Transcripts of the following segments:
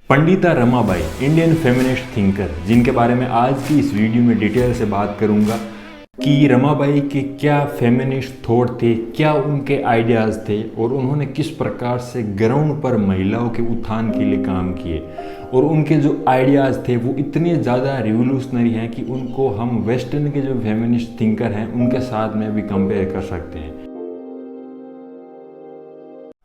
Pandita Ramabai Indian feminist thinker, जिनके बारे में आज की इस वीडियो में डिटेल से बात करूंगा कि रमाबाई के क्या फेमिनिस्ट थॉट थे, क्या उनके आइडियाज़ थे और उन्होंने किस प्रकार से ग्राउंड पर महिलाओं के उत्थान के लिए काम किए। और उनके जो आइडियाज़ थे वो इतने ज़्यादा रिवोल्यूशनरी हैं कि उनको हम वेस्टर्न के जो फेमिनिस्ट थिंकर हैं उनके साथ में भी कंपेयर कर सकते हैं।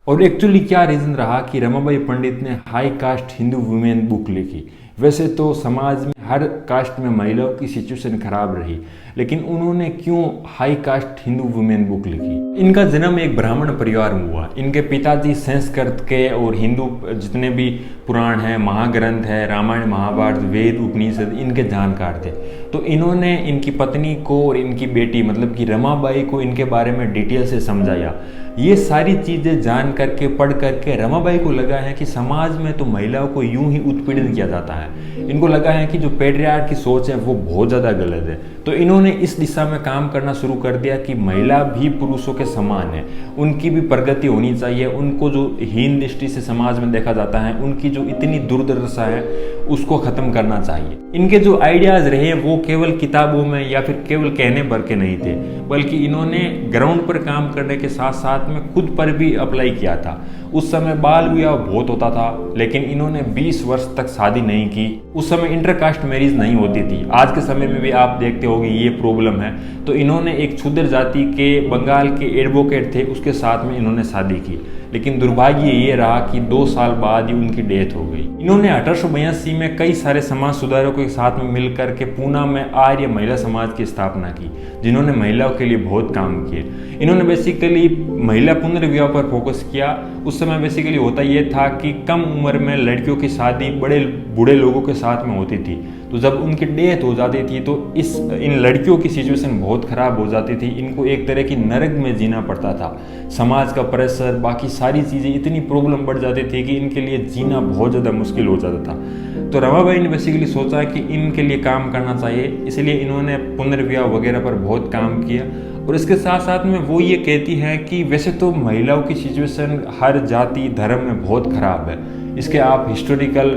और एक्चुअली क्या रीज़न रहा कि रमाबाई पंडित ने high cast Hindu women book लिखी। वैसे तो समाज में हर कास्ट में महिलाओं की सिचुएशन खराब रही, लेकिन उन्होंने क्यों high cast Hindu women book लिखी। इनका जन्म एक ब्राह्मण परिवार में हुआ। इनके पिताजी संस्कृत के और हिंदू जितने भी पुराण हैं, महाग्रंथ है, रामायण महाभारत वेद उपनिषद इनके जानकार थे। तो इन्होंने इनकी पत्नी को और इनकी बेटी मतलब कि रमाबाई को इनके बारे में डिटेल से समझाया। ये सारी चीज़ें जान करके पढ़ करके रमाबाई को लगा है कि समाज में तो महिलाओं को यूं ही उत्पीड़न किया जाता है। इनको लगा है कि जो पेट्रियार्क की सोच है वो बहुत ज़्यादा गलत है। तो इन्होंने इस दिशा में काम करना शुरू कर दिया कि महिला भी पुरुषों के समान है, उनकी भी प्रगति होनी चाहिए। उनको जो हीन दृष्टि से समाज में देखा जाता है, उनकी जो इतनी दुर्दशा है उसको ख़त्म करना चाहिए। इनके जो आइडियाज़ रहे वो केवल किताबों में या फिर केवल कहने भर के नहीं थे, बल्कि इन्होंने ग्राउंड पर काम करने के साथ साथ में खुद पर भी अप्लाई किया था। उस समय बाल विवाह बहुत होता था, लेकिन इन्होंने 20 वर्ष तक शादी नहीं की। उस समय इंटरकास्ट मैरिज नहीं होती थी। आज के समय में भी आप देखते होंगे ये प्रॉब्लम है। तो इन्होंने एक क्षुद्र जाति के बंगाल के एडवोकेट थे, उसके साथ में इन्होंने शादी की, लेकिन दुर्भाग्य ये रहा कि 2 साल बाद ही उनकी डेथ हो गई। इन्होंने 1882 में कई सारे समाज सुधारकों के साथ में मिलकर के पूना में आर्य महिला समाज की स्थापना की, जिन्होंने महिलाओं के लिए बहुत काम किए। इन्होंने बेसिकली महिला पुनर्विवाह पर फोकस किया। उस समय बेसिकली होता ये था कि कम उम्र में लड़कियों की शादी बड़े बूढ़े लोगों के साथ में होती थी। तो जब उनकी डेथ हो जाती थी तो इन लड़कियों की सिचुएशन बहुत ख़राब हो जाती थी। इनको एक तरह की नरक में जीना पड़ता था। समाज का प्रेशर, बाकी सारी चीज़ें, इतनी प्रॉब्लम बढ़ जाती थी कि इनके लिए जीना बहुत ज़्यादा मुश्किल हो जाता था। तो रमाबाई ने बेसिकली सोचा कि इनके लिए काम करना चाहिए, इसलिए इन्होंने पुनर्विवाह वगैरह पर बहुत काम किया। और इसके साथ साथ में वो ये कहती हैं कि वैसे तो महिलाओं की सिचुएशन हर जाति धर्म में बहुत ख़राब है। इसके आप हिस्टोरिकल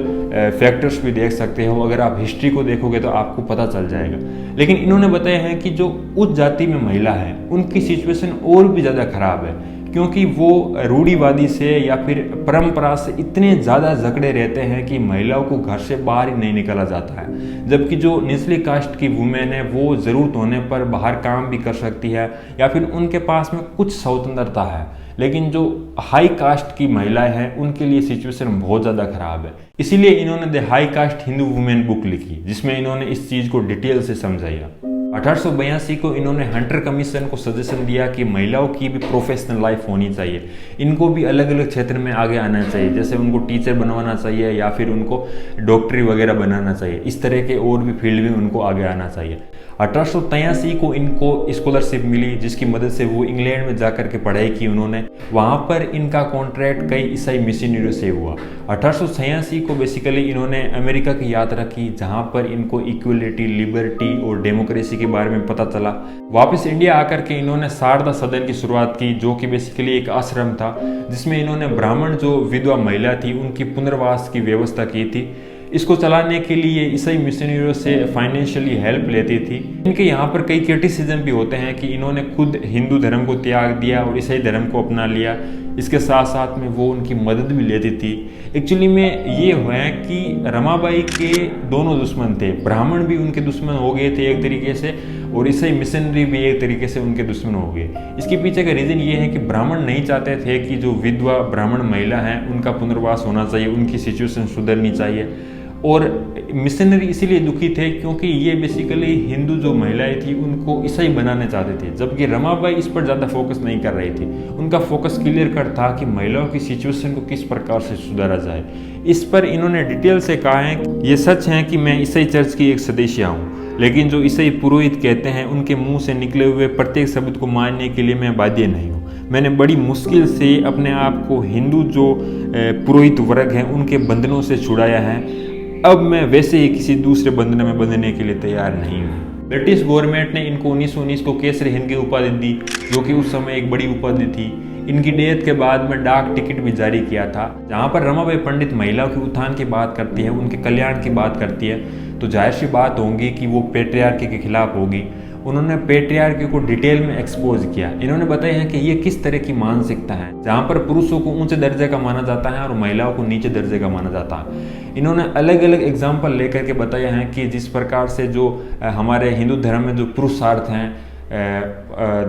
फैक्टर्स भी देख सकते हो। अगर आप हिस्ट्री को देखोगे तो आपको पता चल जाएगा। लेकिन इन्होंने बताया है कि जो उस जाति में महिला है उनकी सिचुएशन और भी ज़्यादा ख़राब है, क्योंकि वो रूढ़िवादी से या फिर परंपरा से इतने ज़्यादा जकड़े रहते हैं कि महिलाओं को घर से बाहर ही नहीं निकाला जाता है। जबकि जो निचली कास्ट की वुमेन है वो ज़रूरत होने पर बाहर काम भी कर सकती है या फिर उनके पास में कुछ स्वतंत्रता है। लेकिन जो हाई कास्ट की महिलाएं हैं उनके लिए सिचुएशन बहुत ज़्यादा ख़राब है। इसीलिए इन्होंने the high cast Hindu women book लिखी, जिसमें इन्होंने इस चीज़ को डिटेल से समझाया। 1882 को इन्होंने हंटर कमीशन को सजेशन दिया कि महिलाओं की भी प्रोफेशनल लाइफ होनी चाहिए, इनको भी अलग अलग क्षेत्र में आगे आना चाहिए। जैसे उनको टीचर बनवाना चाहिए या फिर उनको डॉक्टरी वगैरह बनाना चाहिए। इस तरह के और भी फील्ड में उनको आगे आना चाहिए। 1883 को इनको स्कॉलरशिप मिली, जिसकी मदद से वो इंग्लैंड में जाकर के पढ़ाई की उन्होंने। वहाँ पर इनका कॉन्ट्रैक्ट कई ईसाई मिशनरियों से हुआ। 1886 को बेसिकली इन्होंने अमेरिका की यात्रा की, जहाँ पर इनको इक्वलिटी, लिबर्टी और डेमोक्रेसी के बारे में पता चला। वापस इंडिया आकर के इन्होंने शारदा सदन की शुरुआत की, जो कि बेसिकली एक आश्रम था, जिसमें इन्होंने ब्राह्मण जो विधवा महिला थी उनकी पुनर्वास की व्यवस्था की थी। इसको चलाने के लिए ईसाई मिशनरियों से फाइनेंशियली हेल्प लेती थी। इनके यहाँ पर कई क्रिटिसिज्म भी होते हैं कि इन्होंने खुद हिंदू धर्म को त्याग दिया और ईसाई धर्म को अपना लिया। इसके साथ साथ में वो उनकी मदद भी लेती थी। एक्चुअली में ये हुआ है कि रमाबाई के दोनों दुश्मन थे। ब्राह्मण भी उनके दुश्मन हो गए थे एक तरीके से, और ईसाई मिशनरी भी एक तरीके से उनके दुश्मन हो गए। इसके पीछे का रीज़न ये है कि ब्राह्मण नहीं चाहते थे कि जो विधवा ब्राह्मण महिला हैं उनका पुनर्वास होना चाहिए, उनकी सिचुएशन सुधरनी चाहिए। और मिशनरी इसीलिए दुखी थे क्योंकि ये बेसिकली हिंदू जो महिलाएं थी उनको ईसाई बनाने चाहते थे, जबकि रमाबाई इस पर ज़्यादा फोकस नहीं कर रही थी। उनका फोकस क्लियर कट था कि महिलाओं की सिचुएशन को किस प्रकार से सुधारा जाए। इस पर इन्होंने डिटेल से कहा है कि ये सच है कि मैं ईसाई चर्च की एक सदस्य हूँ, लेकिन जो ईसाई पुरोहित कहते हैं उनके मुंह से निकले हुए प्रत्येक शब्द को मानने के लिए मैं बाध्य नहीं हूँ। मैंने बड़ी मुश्किल से अपने आप को हिंदू जो पुरोहित वर्ग हैं उनके बंधनों से छुड़ाया है। अब मैं वैसे ही किसी दूसरे बंधन में बंधने के लिए तैयार नहीं हूँ। ब्रिटिश गवर्नमेंट ने इनको 1919 को केसरी हिंद की उपाधि दी, जो कि उस समय एक बड़ी उपाधि थी। इनकी डेथ के बाद में डाक टिकट भी जारी किया था, जहाँ पर रमाबाई पंडित महिलाओं के उत्थान की बात करती है, उनके कल्याण की बात करती है, तो जाहिर सी बात होगी कि वो पेट्रियार्की के खिलाफ होगी। उन्होंने पेट्रियार्की को डिटेल में एक्सपोज किया। इन्होंने बताया है कि ये किस तरह की मानसिकता है, जहाँ पर पुरुषों को ऊंचे दर्जे का माना जाता है और महिलाओं को नीचे दर्जे का माना जाता है। इन्होंने अलग अलग एग्जाम्पल लेकर के बताया है कि जिस प्रकार से जो हमारे हिंदू धर्म में जो पुरुषार्थ हैं,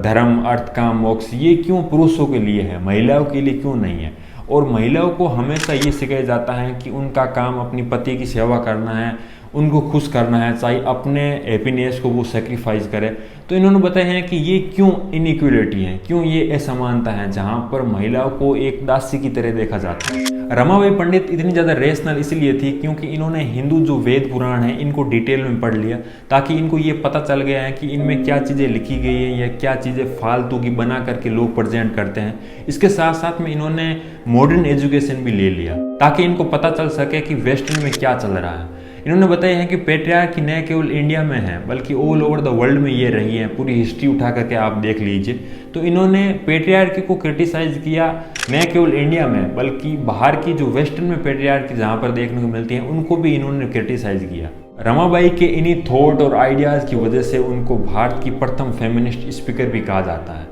धर्म अर्थ काम मोक्ष, ये क्यों पुरुषों के लिए है, महिलाओं के लिए क्यों नहीं है। और महिलाओं को हमेशा ये सिखाया जाता है कि उनका काम अपनी पति की सेवा करना है, उनको खुश करना है, चाहे अपने हैप्पीनेस को वो सेक्रीफाइस करे। तो इन्होंने बताया है कि ये क्यों इनइक्वलिटी है, क्यों ये असमानता है, जहाँ पर महिलाओं को एक दासी की तरह देखा जाता है। रमाबाई पंडित इतनी ज़्यादा रेशनल इसलिए थी क्योंकि इन्होंने हिंदू जो वेद पुराण है इनको डिटेल में पढ़ लिया, ताकि इनको ये पता चल गया है कि इनमें क्या चीज़ें लिखी गई हैं या क्या चीज़ें फालतू की बना करके लोग प्रेजेंट करते हैं। इसके साथ साथ में इन्होंने मॉडर्न एजुकेशन भी ले लिया ताकि इनको पता चल सके कि वेस्टर्न में क्या चल रहा है। इन्होंने बताया है कि पेट्रियार्की न केवल इंडिया में है बल्कि ऑल ओवर द वर्ल्ड में ये रही है। पूरी हिस्ट्री उठा करके आप देख लीजिए। तो इन्होंने पेट्रियार्की को क्रिटिसाइज किया न केवल इंडिया में बल्कि बाहर की जो वेस्टर्न में पेट्रियार्की जहाँ पर देखने को मिलती है उनको भी इन्होंने क्रिटिसाइज किया। रमाबाई के इन्हीं थॉट और आइडियाज़ की वजह से उनको भारत की प्रथम फेमिनिस्ट स्पीकर भी कहा जाता है।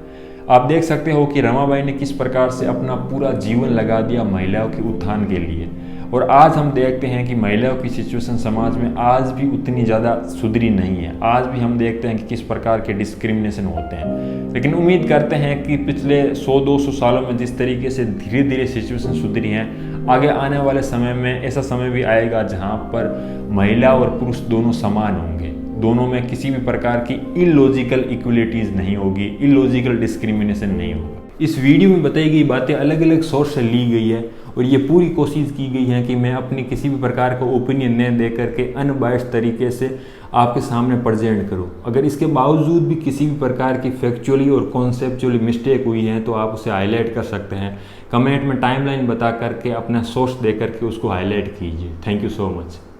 आप देख सकते हो कि रमाबाई ने किस प्रकार से अपना पूरा जीवन लगा दिया महिलाओं के उत्थान के लिए। और आज हम देखते हैं कि महिलाओं की सिचुएशन समाज में आज भी उतनी ज़्यादा सुधरी नहीं है। आज भी हम देखते हैं कि किस प्रकार के डिस्क्रिमिनेशन होते हैं। लेकिन उम्मीद करते हैं कि पिछले 100-200 सालों में जिस तरीके से धीरे धीरे सिचुएशन सुधरी है, आगे आने वाले समय में ऐसा समय भी आएगा जहाँ पर महिला और पुरुष दोनों समान होंगे। दोनों में किसी भी प्रकार की इलॉजिकल इक्वलिटीज़ नहीं होगी, इलॉजिकल डिस्क्रिमिनेशन नहीं होगा। इस वीडियो में बताई गई बातें अलग अलग सोर्स से ली गई है और ये पूरी कोशिश की गई है कि मैं अपनी किसी भी प्रकार का ओपिनियन न दे करके अनबायस्ड तरीके से आपके सामने प्रेजेंट करूं। अगर इसके बावजूद भी किसी भी प्रकार की फैक्चुअली और कॉन्सेप्चुअली मिस्टेक हुई है तो आप उसे हाईलाइट कर सकते हैं। कमेंट में टाइमलाइन बता करके अपना सोर्स दे करके उसको हाईलाइट कीजिए। Thank you so much.